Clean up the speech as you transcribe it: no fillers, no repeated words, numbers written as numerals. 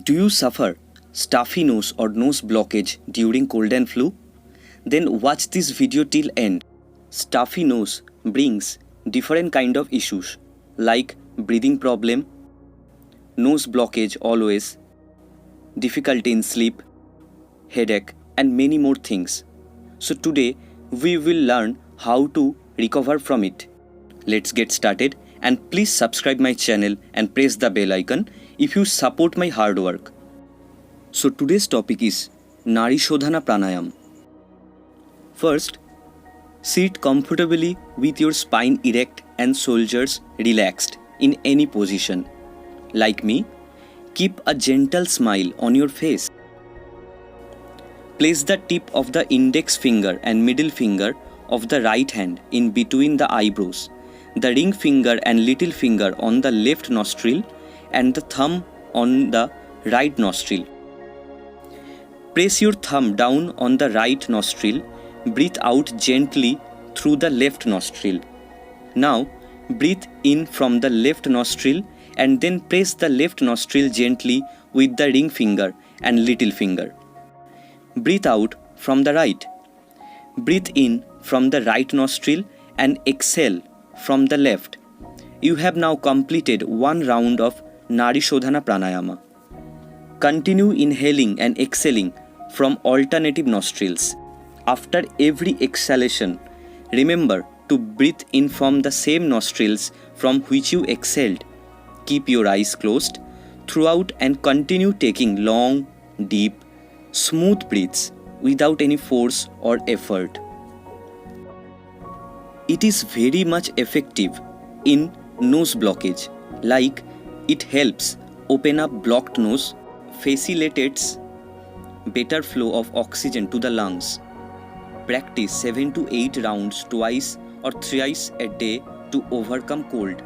Do you suffer stuffy nose or nose blockage during cold and flu? Then watch this video till end. Stuffy nose brings different kind of issues like breathing problem, nose blockage always, difficulty in sleep, headache and many more things. So today we will learn how to recover from it. Let's get started and please subscribe my channel and press the bell icon if you support my hard work. So today's topic is Nari Shodhana Pranayam. First, sit comfortably with your spine erect and shoulders relaxed in any position. Like me, keep a gentle smile on your face. Place the tip of the index finger and middle finger of the right hand in between the eyebrows, the ring finger and little finger on the left nostril and the thumb on the right nostril. Press your thumb down on the right nostril. Breathe out gently through the left nostril. Now, breathe in from the left nostril and then press the left nostril gently with the ring finger and little finger. Breathe out from the right. Breathe in from the right nostril and exhale from the left. You have now completed one round of Nari Shodhana Pranayama. Continue inhaling and exhaling from alternative nostrils. After every exhalation, remember to breathe in from the same nostrils from which you exhaled. Keep your eyes closed throughout and continue taking long, deep, smooth breaths without any force or effort. It is very much effective in nose blockage, like it helps open up blocked nose, facilitates better flow of oxygen to the lungs. Practice 7 to 8 rounds twice or thrice a day to overcome cold.